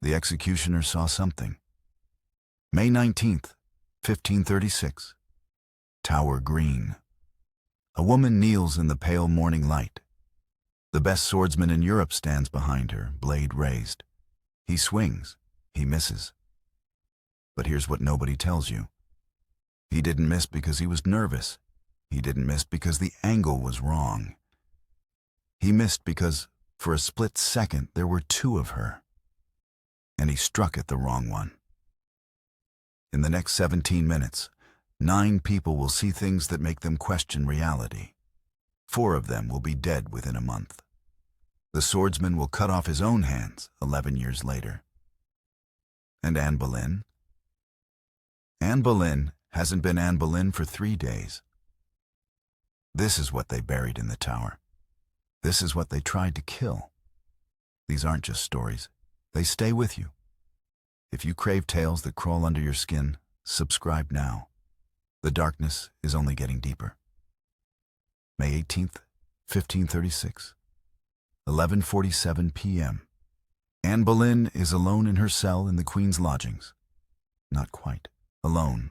The executioner saw something. May 19th, 1536. Tower Green. A woman kneels in the pale morning light. The best swordsman in Europe stands behind her, blade raised. He swings. He misses. But here's what nobody tells you. He didn't miss because he was nervous. He didn't miss because the angle was wrong. He missed because, for a split second, there were two of her. And he struck at the wrong one. In the next 17 minutes, 9 people will see things that make them question reality. 4 of them will be dead within a month. The swordsman will cut off his own hands 11 years later. And Anne Boleyn? Anne Boleyn hasn't been Anne Boleyn for 3 days. This is what they buried in the tower. This is what they tried to kill. These aren't just stories. They stay with you. If you crave tales that crawl under your skin, subscribe now. The darkness is only getting deeper. May 18th, 1536. 11:47 p.m. Anne Boleyn is alone in her cell in the Queen's lodgings. Not quite. Alone.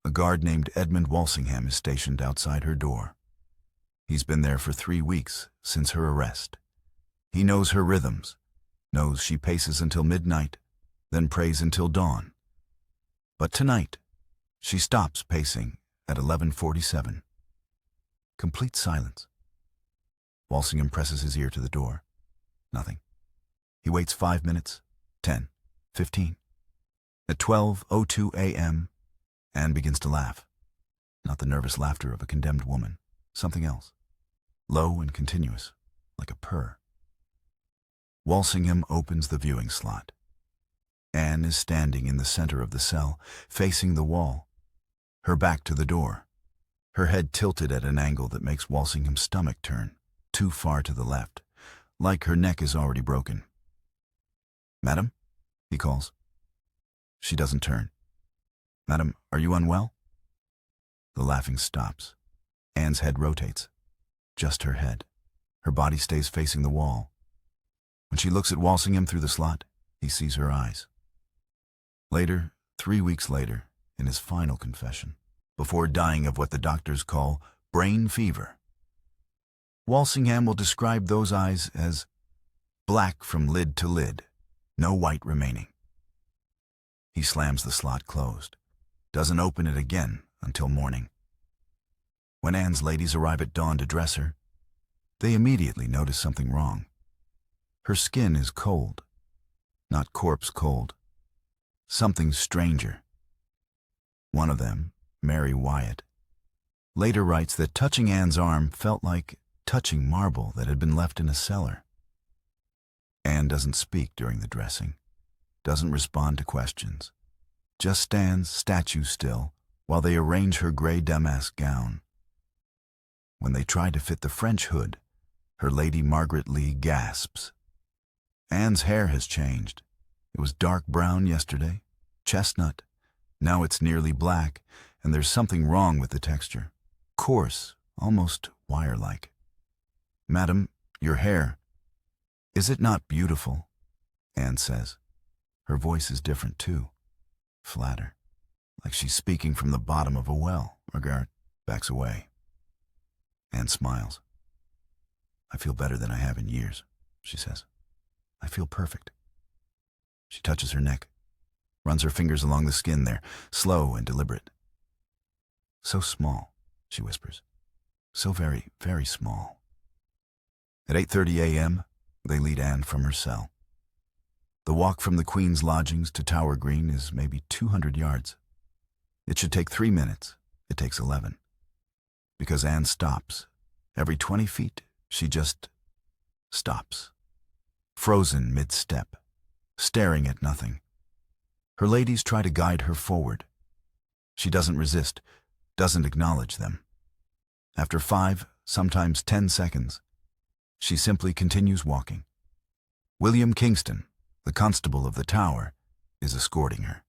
A guard named Edmund Walsingham is stationed outside her door. He's been there for 3 weeks, since her arrest. He knows her rhythms, knows she paces until midnight, then prays until dawn. But tonight, she stops pacing at 11:47. Complete silence. Walsingham presses his ear to the door. Nothing. He waits 5 minutes, 10, 15. At 12:02 a.m., Anne begins to laugh. Not the nervous laughter of a condemned woman. Something else. Low and continuous, like a purr. Walsingham opens the viewing slot. Anne is standing in the center of the cell, facing the wall, her back to the door, her head tilted at an angle that makes Walsingham's stomach turn, too far to the left, like her neck is already broken. "Madam?" he calls. She doesn't turn. "Madam, are you unwell?" The laughing stops. Anne's head rotates. Just her head. Her body stays facing the wall. When she looks at Walsingham through the slot, he sees her eyes. Later, 3 weeks later, in his final confession, before dying of what the doctors call brain fever, Walsingham will describe those eyes as black from lid to lid, no white remaining. He slams the slot closed, doesn't open it again until morning. When Anne's ladies arrive at dawn to dress her, they immediately notice something wrong. Her skin is cold, not corpse cold. Something stranger. One of them, Mary Wyatt, later writes that touching Anne's arm felt like touching marble that had been left in a cellar. Anne doesn't speak during the dressing, doesn't respond to questions, just stands statue still while they arrange her gray damask gown. When they try to fit the French hood, her Lady Margaret Lee gasps. Anne's hair has changed. It was dark brown yesterday, chestnut. Now it's nearly black, and there's something wrong with the texture. Coarse, almost wire-like. "Madam, your hair. Is it not beautiful?" Anne says. Her voice is different too, flatter, like she's speaking from the bottom of a well. Margaret backs away. Anne smiles. "I feel better than I have in years," she says. "I feel perfect." She touches her neck, runs her fingers along the skin there, slow and deliberate. "So small," she whispers. "So very, very small." At 8:30 a.m., they lead Anne from her cell. The walk from the Queen's lodgings to Tower Green is maybe 200 yards. It should take 3 minutes. It takes 11. Because Anne stops. Every 20 feet, she just stops. Frozen mid-step, staring at nothing. Her ladies try to guide her forward. She doesn't resist, doesn't acknowledge them. After 5, sometimes 10 seconds, she simply continues walking. William Kingston, the constable of the tower, is escorting her.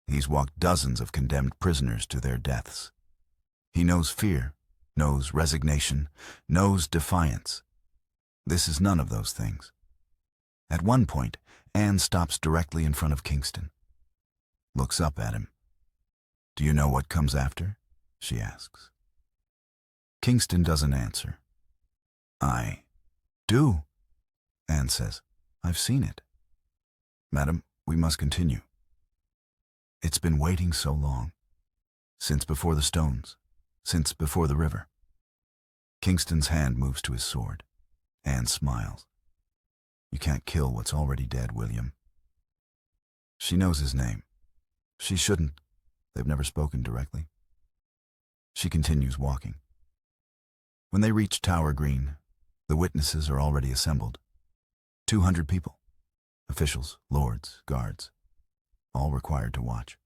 He's walked dozens of condemned prisoners to their deaths. He knows fear, knows resignation, knows defiance. This is none of those things. At one point, Anne stops directly in front of Kingston, looks up at him. "Do you know what comes after?" she asks. Kingston doesn't answer. "I do," Anne says. "I've seen it." "Madam, we must continue. It's been waiting so long. Since before the stones. Since before the river." Kingston's hand moves to his sword. Anne smiles. "You can't kill what's already dead, William." She knows his name. She shouldn't. They've never spoken directly. She continues walking. When they reach Tower Green, the witnesses are already assembled. 200 people. Officials, lords, guards, all required to watch.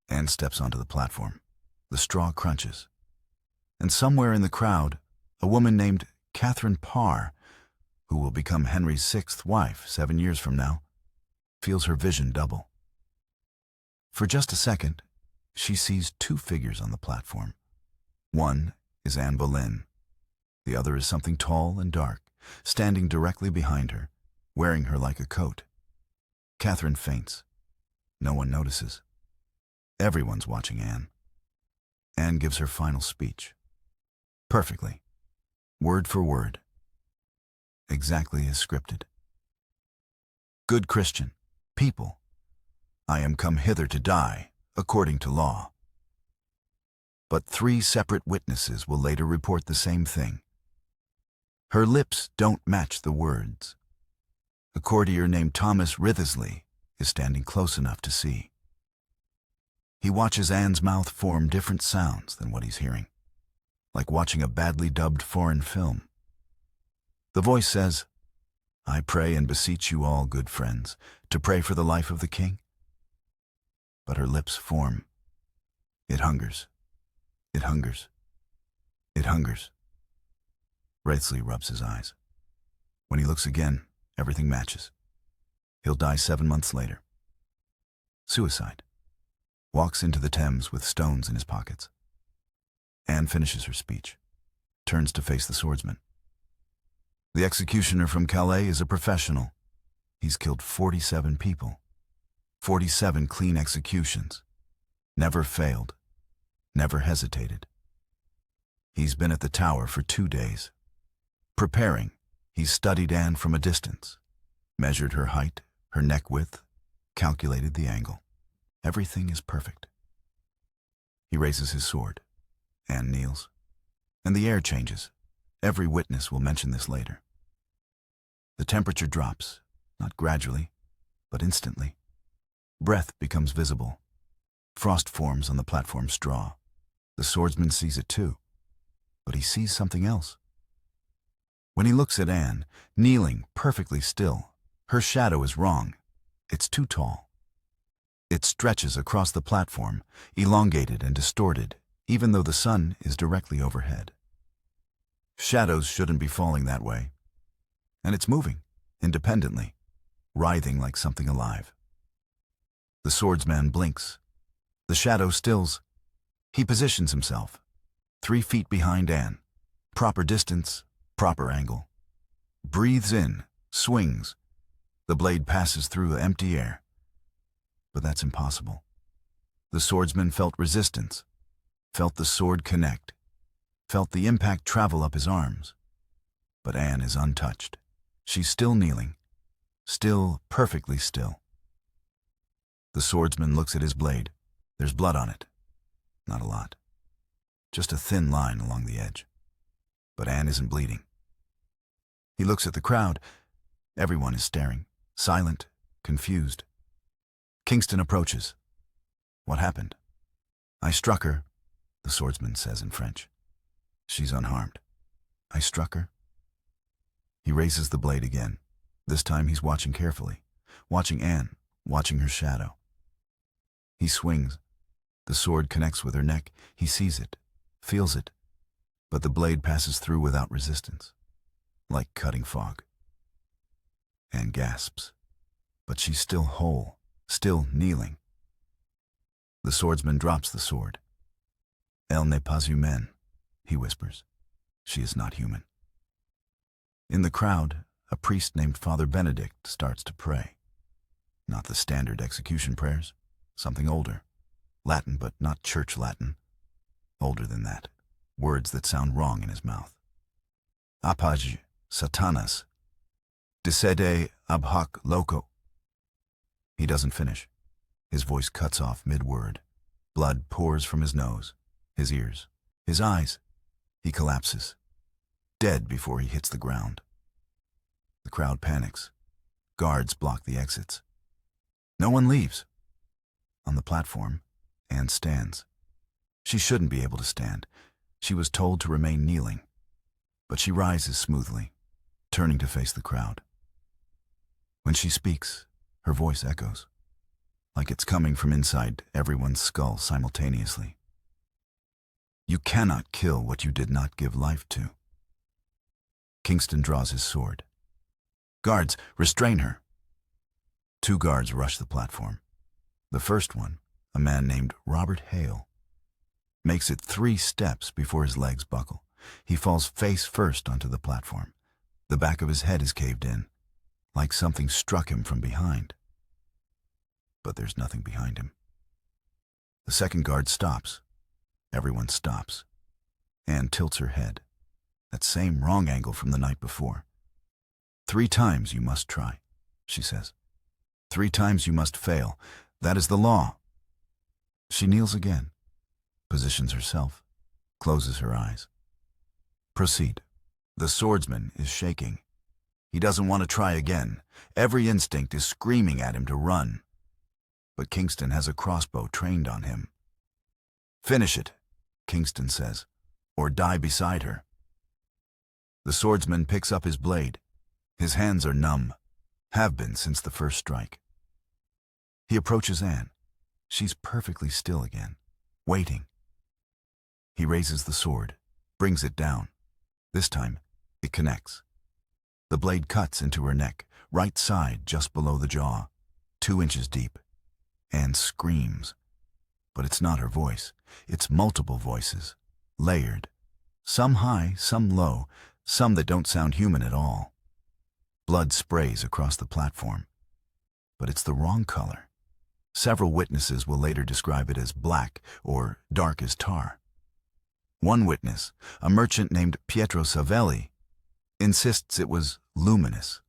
Anne steps onto the platform. The straw crunches. And somewhere in the crowd, a woman named Catherine Parr, who will become Henry's 6th wife 7 years from now, feels her vision double. For just a second, she sees 2 figures on the platform. One is Anne Boleyn. The other is something tall and dark, standing directly behind her, wearing her like a coat. Catherine faints. No one notices. Everyone's watching Anne. Anne gives her final speech. Perfectly. Word for word. Exactly as scripted. "Good Christian, people, I am come hither to die, according to law." But 3 separate witnesses will later report the same thing. Her lips don't match the words. A courtier named Thomas Wriothesley is standing close enough to see. He watches Anne's mouth form different sounds than what he's hearing, like watching a badly dubbed foreign film. The voice says, "I pray and beseech you all, good friends, to pray for the life of the king." But her lips form. It hungers. It hungers. It hungers. Wriothesley rubs his eyes. When he looks again, everything matches. He'll die 7 months later. Suicide. Walks into the Thames with stones in his pockets. Anne finishes her speech, turns to face the swordsman. The executioner from Calais is a professional. He's killed 47 people. 47 clean executions. Never failed. Never hesitated. He's been at the tower for 2 days. Preparing, he's studied Anne from a distance, measured her height, her neck width, calculated the angle. Everything is perfect. He raises his sword. Anne kneels. And the air changes. Every witness will mention this later. The temperature drops, not gradually, but instantly. Breath becomes visible. Frost forms on the platform straw. The swordsman sees it too, but he sees something else. When he looks at Anne, kneeling perfectly still, her shadow is wrong. It's too tall. It stretches across the platform, elongated and distorted, even though the sun is directly overhead. Shadows shouldn't be falling that way. And it's moving, independently, writhing like something alive. The swordsman blinks. The shadow stills. He positions himself, 3 feet behind Anne. Proper distance, proper angle. Breathes in, swings. The blade passes through the empty air. But that's impossible. The swordsman felt resistance, felt the sword connect, felt the impact travel up his arms. But Anne is untouched. She's still kneeling, still perfectly still. The swordsman looks at his blade. There's blood on it. Not a lot. Just a thin line along the edge. But Anne isn't bleeding. He looks at the crowd. Everyone is staring, silent, confused. Kingston approaches. "What happened?" "I struck her," the swordsman says in French. "She's unharmed." "I struck her?" He raises the blade again. This time he's watching carefully, watching Anne, watching her shadow. He swings. The sword connects with her neck. He sees it, feels it, but the blade passes through without resistance, like cutting fog. Anne gasps, but she's still whole, still kneeling. The swordsman drops the sword. "Elle n'est pas humaine," he whispers. "She is not human." In the crowd, a priest named Father Benedict starts to pray. Not the standard execution prayers. Something older. Latin, but not church Latin. Older than that. Words that sound wrong in his mouth. Apage Satanas. Disede ab hoc loco. He doesn't finish. His voice cuts off mid-word. Blood pours from his nose, his ears, his eyes. He collapses, dead before he hits the ground. The crowd panics. Guards block the exits. No one leaves. On the platform, Anne stands. She shouldn't be able to stand. She was told to remain kneeling. But she rises smoothly, turning to face the crowd. When she speaks, her voice echoes, like it's coming from inside everyone's skull simultaneously. You cannot kill what you did not give life to. Kingston draws his sword. Guards, restrain her. 2 guards rush the platform. The first one, a man named Robert Hale, makes it 3 steps before his legs buckle. He falls face first onto the platform. The back of his head is caved in, like something struck him from behind. But there's nothing behind him. The second guard stops. Everyone stops. Anne tilts her head. That same wrong angle from the night before. 3 times you must try, she says. 3 times you must fail. That is the law. She kneels again, positions herself, closes her eyes. Proceed. The swordsman is shaking. He doesn't want to try again. Every instinct is screaming at him to run. But Kingston has a crossbow trained on him. Finish it, Kingston says, or die beside her. The swordsman picks up his blade. His hands are numb, have been since the first strike. He approaches Anne. She's perfectly still again, waiting. He raises the sword, brings it down. This time, it connects. The blade cuts into her neck, right side just below the jaw, 2 inches deep. Anne screams. But it's not her voice. It's multiple voices, layered. Some high, some low, some that don't sound human at all. Blood sprays across the platform. But it's the wrong color. Several witnesses will later describe it as black or dark as tar. One witness, a merchant named Pietro Savelli, insists it was luminous,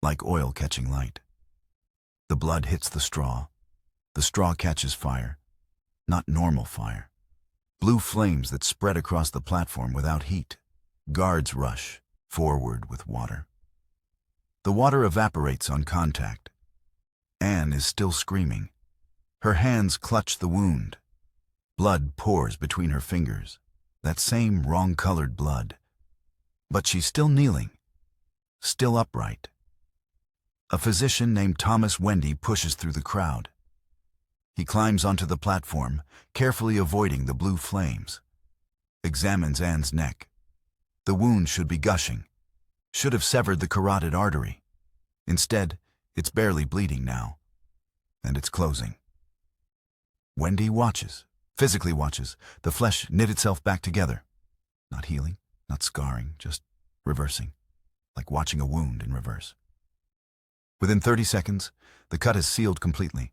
like oil catching light. The blood hits the straw. The straw catches fire, not normal fire. Blue flames that spread across the platform without heat. Guards rush forward with water. The water evaporates on contact. Anne is still screaming. Her hands clutch the wound. Blood pours between her fingers, that same wrong-colored blood. But she's still kneeling, still upright. A physician named Thomas Wendy pushes through the crowd. He climbs onto the platform, carefully avoiding the blue flames. Examines Anne's neck. The wound should be gushing, should have severed the carotid artery. Instead, it's barely bleeding now, and it's closing. Wendy watches, physically watches, the flesh knit itself back together. Not healing, not scarring, just reversing, like watching a wound in reverse. Within 30 seconds, the cut is sealed completely.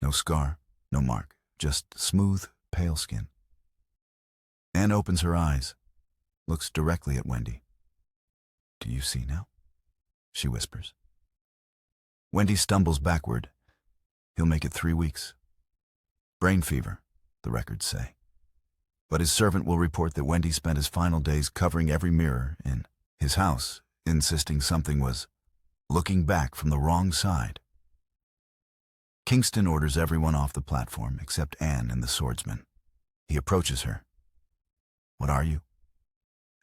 No scar, no mark, just smooth, pale skin. Anne opens her eyes, looks directly at Wendy. "Do you see now?" she whispers. Wendy stumbles backward. He'll make it 3 weeks. Brain fever, the records say. But his servant will report that Wendy spent his final days covering every mirror in his house, insisting something was looking back from the wrong side. Kingston orders everyone off the platform except Anne and the swordsman. He approaches her. "What are you?"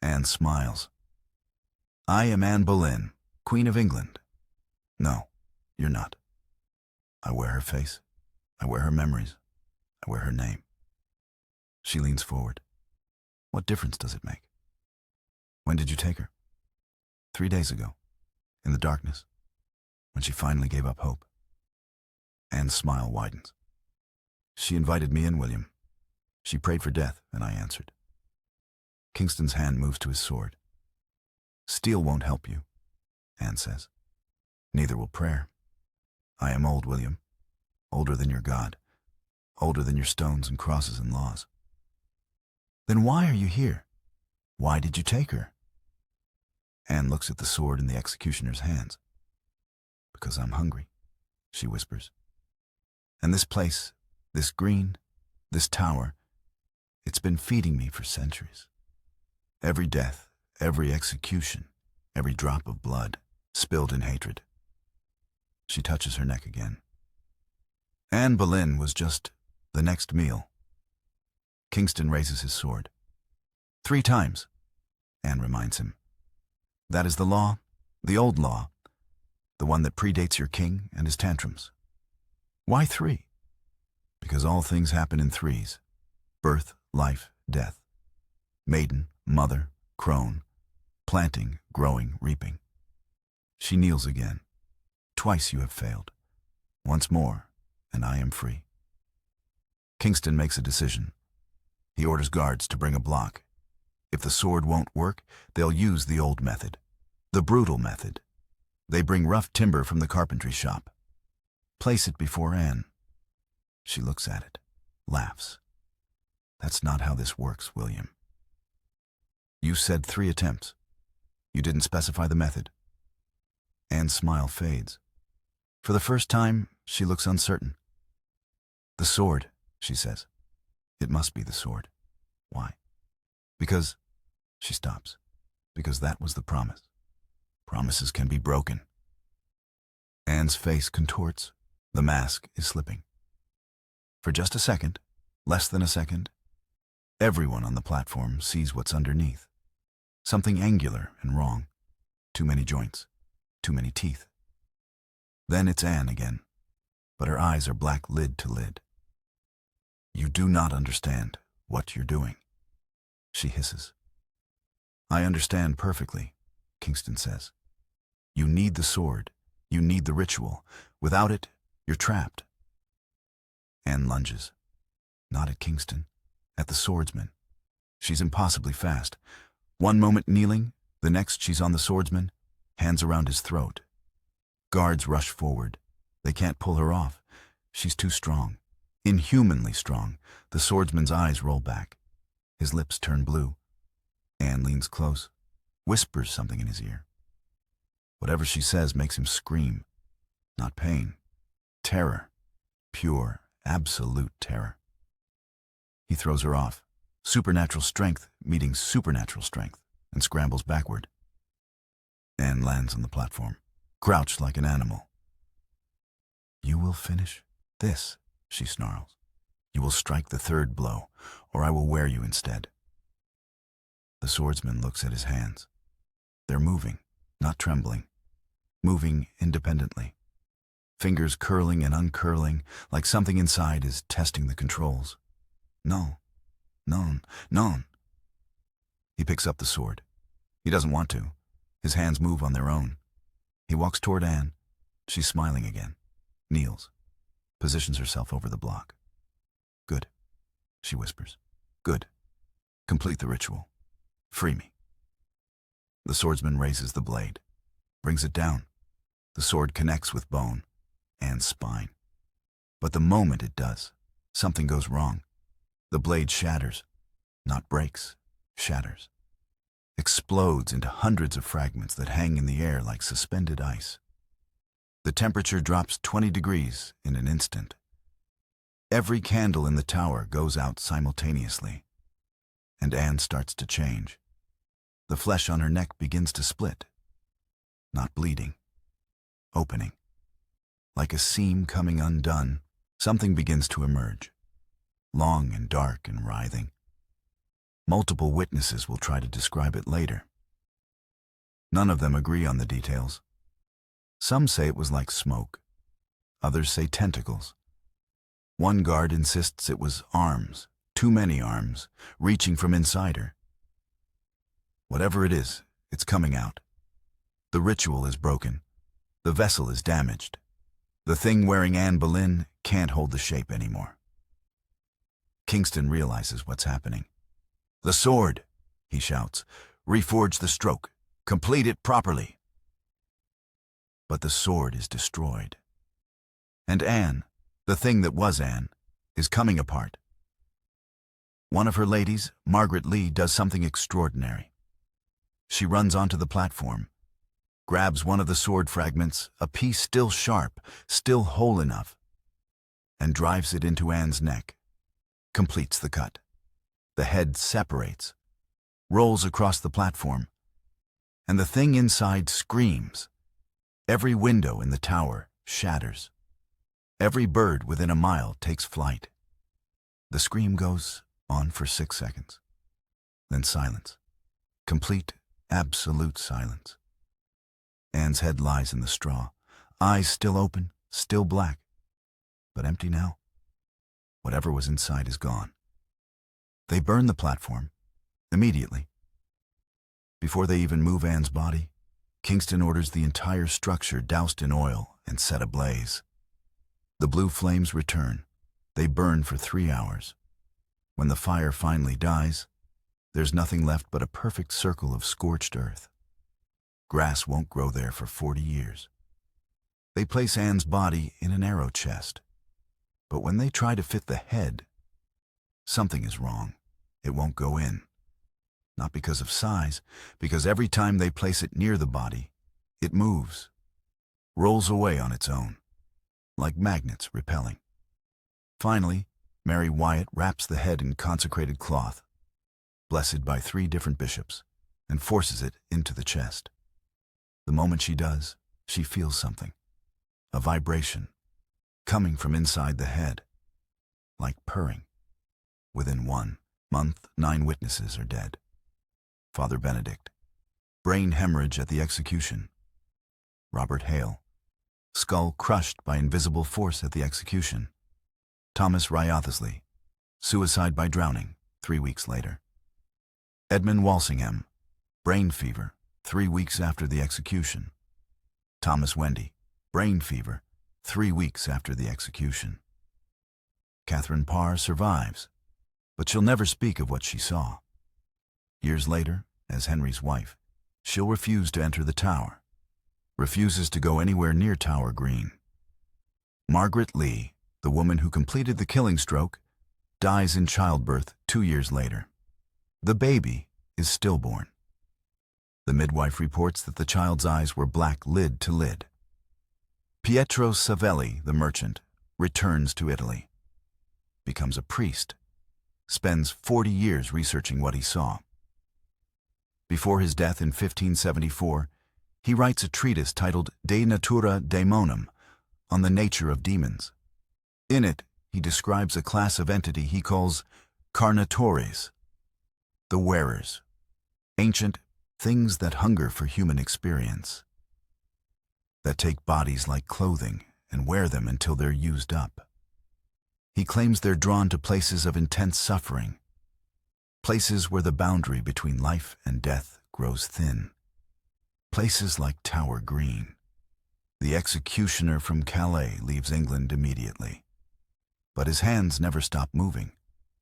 Anne smiles. "I am Anne Boleyn, Queen of England." "No, you're not. I wear her face. I wear her memories. I wear her name." She leans forward. "What difference does it make?" "When did you take her?" 3 days ago, in the darkness, when she finally gave up hope." Anne's smile widens. "She invited me in, William. She prayed for death, and I answered." Kingston's hand moves to his sword. "Steel won't help you," Anne says. "Neither will prayer. I am old, William. Older than your God. Older than your stones and crosses and laws. Then why are you here? Why did you take her? Anne looks at the sword in the executioner's hands. Because I'm hungry, she whispers. And this place, this green, this tower, it's been feeding me for centuries. Every death, every execution, every drop of blood, spilled in hatred. She touches her neck again. Anne Boleyn was just the next meal. Kingston raises his sword. 3 times, Anne reminds him. That is the law, the old law, the one that predates your king and his tantrums. Why 3? Because all things happen in 3s. Birth, life, death. Maiden, mother, crone. Planting, growing, reaping. She kneels again. Twice you have failed. Once more, and I am free. Kingston makes a decision. He orders guards to bring a block. If the sword won't work, they'll use the old method. The brutal method. They bring rough timber from the carpentry shop. Place it before Anne. She looks at it, laughs. That's not how this works, William. You said 3 attempts. You didn't specify the method. Anne's smile fades. For the first time, she looks uncertain. The sword, she says. It must be the sword. Why? Because, she stops, because that was the promise. Promises can be broken. Anne's face contorts. The mask is slipping. For just a second, less than a second, everyone on the platform sees what's underneath. Something angular and wrong. Too many joints. Too many teeth. Then it's Anne again, but her eyes are black lid to lid. You do not understand what you're doing, she hisses. I understand perfectly, Kingston says. You need the sword. You need the ritual. Without it, you're trapped. Anne lunges. Not at Kingston, at the swordsman. She's impossibly fast. One moment kneeling, the next she's on the swordsman, hands around his throat. Guards rush forward. They can't pull her off. She's too strong. Inhumanly strong. The swordsman's eyes roll back. His lips turn blue. Anne leans close, whispers something in his ear. Whatever she says makes him scream. Not pain. Terror. Pure, absolute terror. He throws her off. Supernatural strength meeting supernatural strength, and scrambles backward. Anne lands on the platform, crouched like an animal. You will finish this, she snarls. You will strike the 3rd blow, or I will wear you instead. The swordsman looks at his hands. They're moving, not trembling. Moving independently. Fingers curling and uncurling, like something inside is testing the controls. No. Non. He picks up the sword. He doesn't want to. His hands move on their own. He walks toward Anne. She's smiling again. Kneels. Positions herself over the block. Good, she whispers. Good. Complete the ritual. Free me. The swordsman raises the blade. Brings it down. The sword connects with bone. Anne's spine. But the moment it does, something goes wrong. The blade shatters. Not breaks. Shatters. Explodes into hundreds of fragments that hang in the air like suspended ice. The temperature drops 20 degrees in an instant. Every candle in the tower goes out simultaneously. And Anne starts to change. The flesh on her neck begins to split. Not bleeding. Opening. Like a seam coming undone, something begins to emerge. Long and dark and writhing. Multiple witnesses will try to describe it later. None of them agree on the details. Some say it was like smoke. Others say tentacles. One guard insists it was arms, too many arms, reaching from inside her. Whatever it is, it's coming out. The ritual is broken. The vessel is damaged. The thing wearing Anne Boleyn can't hold the shape anymore. Kingston realizes what's happening. The sword, he shouts. Reforge the stroke. Complete it properly. But the sword is destroyed. And Anne, the thing that was Anne, is coming apart. One of her ladies, Margaret Lee, does something extraordinary. She runs onto the platform, grabs one of the sword fragments, a piece still sharp, still whole enough, and drives it into Anne's neck, completes the cut. The head separates, rolls across the platform, and the thing inside screams. Every window in the tower shatters. Every bird within a mile takes flight. The scream goes on for 6 seconds. Then silence. Complete, absolute silence. Anne's head lies in the straw, eyes still open, still black, but empty now. Whatever was inside is gone. They burn the platform, immediately. Before they even move Anne's body, Kingston orders the entire structure doused in oil and set ablaze. The blue flames return. They burn for 3 hours. When the fire finally dies, there's nothing left but a perfect circle of scorched earth. Grass won't grow there for 40 years. They place Anne's body in an arrow chest. But when they try to fit the head, something is wrong. It won't go in. Not because of size, because every time they place it near the body, it moves, rolls away on its own, like magnets repelling. Finally, Mary Wyatt wraps the head in consecrated cloth, blessed by 3 different bishops, and forces it into the chest. The moment she does, she feels something, a vibration, coming from inside the head, like purring. Within 1 month, 9 witnesses are dead. Father Benedict, brain hemorrhage at the execution. Robert Hale, skull crushed by invisible force at the execution. Thomas Wriothesley, suicide by drowning 3 weeks later. Edmund Walsingham, brain fever 3 weeks after the execution. Thomas Wendy, brain fever 3 weeks after the execution. Catherine Parr survives, but she'll never speak of what she saw. Years later, as Henry's wife, she'll refuse to enter the tower, refuses to go anywhere near Tower Green. Margaret Lee, the woman who completed the killing stroke, dies in childbirth 2 years later. The baby is stillborn. The midwife reports that the child's eyes were black lid to lid. Pietro Savelli, the merchant, returns to Italy, becomes a priest, spends 40 years researching what he saw. Before his death in 1574, he writes a treatise titled De Natura Daemonum, on the nature of demons. In it, he describes a class of entity he calls carnatores, the wearers, ancient things that hunger for human experience, that take bodies like clothing and wear them until they're used up. He claims they're drawn to places of intense suffering, places where the boundary between life and death grows thin, places like Tower Green. The executioner from Calais leaves England immediately. But his hands never stop moving.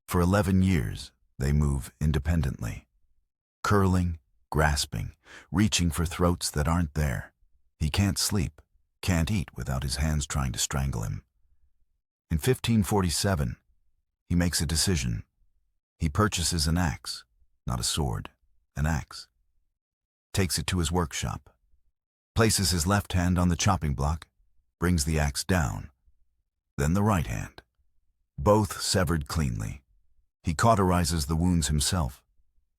For 11 years, they move independently, curling, grasping, reaching for throats that aren't there. He can't sleep, can't eat without his hands trying to strangle him. In 1547, he makes a decision. He purchases an axe, not a sword, an axe. Takes it to his workshop, places his left hand on the chopping block, brings the axe down, then the right hand. Both severed cleanly. He cauterizes the wounds himself,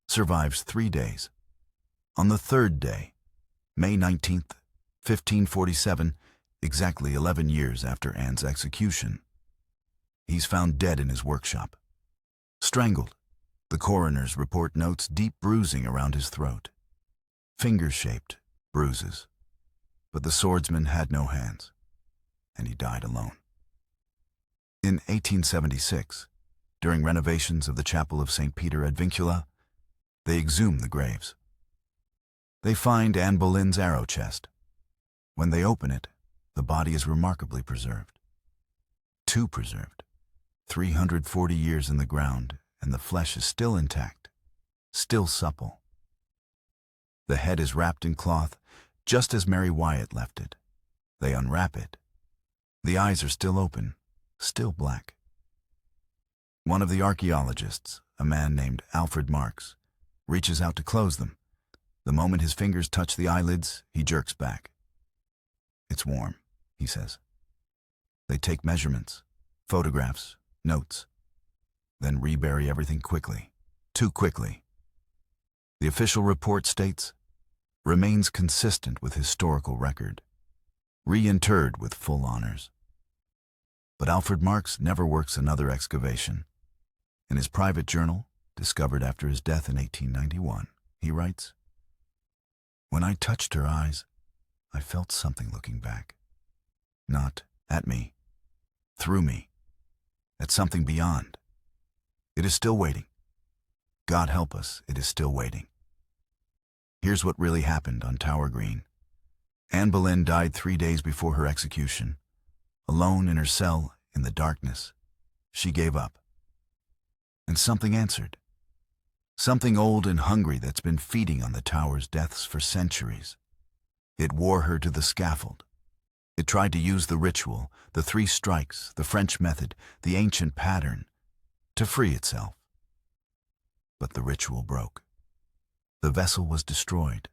survives 3 days. On the 3rd day, May 19th, 1547, exactly 11 years after Anne's execution, he's found dead in his workshop. Strangled. The coroner's report notes deep bruising around his throat. Finger-shaped bruises. But the swordsman had no hands, and he died alone. In 1876, during renovations of the chapel of St. Peter ad Vincula, they exhume the graves. They find Anne Boleyn's arrow chest. When they open it, the body is remarkably preserved. Too preserved. 340 years in the ground, and the flesh is still intact, still supple. The head is wrapped in cloth, just as Mary Wyatt left it. They unwrap it. The eyes are still open, still black. One of the archaeologists, a man named Alfred Marks, reaches out to close them. The moment his fingers touch the eyelids, he jerks back. "It's warm," he says. They take measurements, photographs, notes, then rebury everything quickly, too quickly. The official report states, "Remains consistent with historical record, reinterred with full honors." But Alfred Marks never works another excavation. In his private journal, discovered after his death in 1891, he writes, "When I touched her eyes, I felt something looking back. Not at me, through me, at something beyond. It is still waiting. God help us, it is still waiting." Here's what really happened on Tower Green. Anne Boleyn died 3 days before her execution. Alone in her cell, in the darkness, she gave up. And something answered. Something old and hungry that's been feeding on the tower's deaths for centuries. It wore her to the scaffold. It tried to use the ritual, the 3 strikes, the French method, the ancient pattern, to free itself. But the ritual broke. The vessel was destroyed.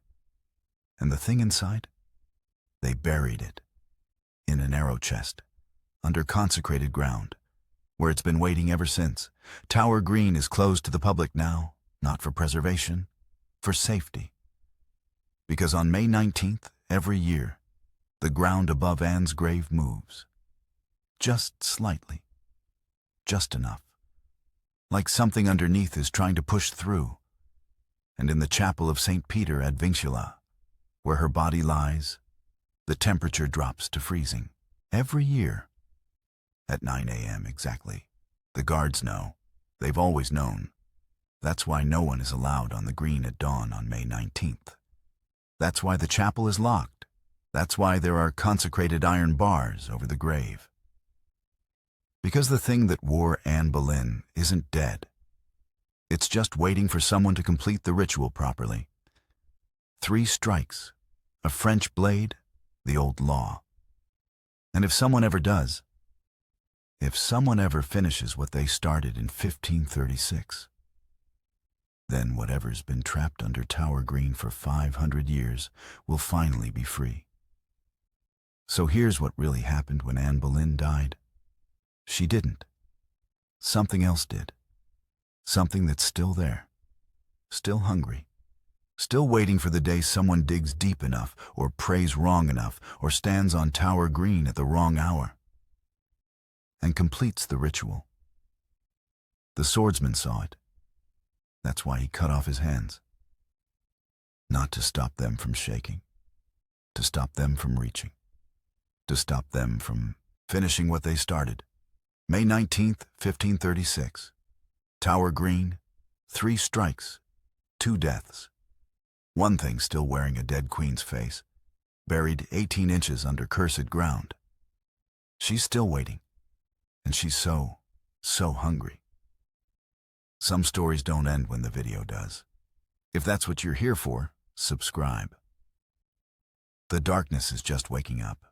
And the thing inside? They buried it. In a narrow chest, under consecrated ground, where it's been waiting ever since. Tower Green is closed to the public now, not for preservation, for safety. Because on May 19th, every year, the ground above Anne's grave moves. Just slightly. Just enough. Like something underneath is trying to push through. And in the chapel of St. Peter ad Vincula, where her body lies, the temperature drops to freezing. Every year. At 9 a.m. exactly. The guards know. They've always known. That's why no one is allowed on the green at dawn on May 19th. That's why the chapel is locked. That's why there are consecrated iron bars over the grave. Because the thing that wore Anne Boleyn isn't dead. It's just waiting for someone to complete the ritual properly. 3 strikes, a French blade, the old law. And if someone ever does, if someone ever finishes what they started in 1536, then whatever's been trapped under Tower Green for 500 years will finally be free. So here's what really happened when Anne Boleyn died. She didn't. Something else did. Something that's still there. Still hungry. Still waiting for the day someone digs deep enough, or prays wrong enough, or stands on Tower Green at the wrong hour, and completes the ritual. The swordsman saw it. That's why he cut off his hands. Not to stop them from shaking, to stop them from reaching, to stop them from finishing what they started. May 19th, 1536. Tower Green, 3 strikes, 2 deaths. One thing still wearing a dead queen's face, buried 18 inches under cursed ground. She's still waiting, and she's so hungry. Some stories don't end when the video does. If that's what you're here for, subscribe. The darkness is just waking up.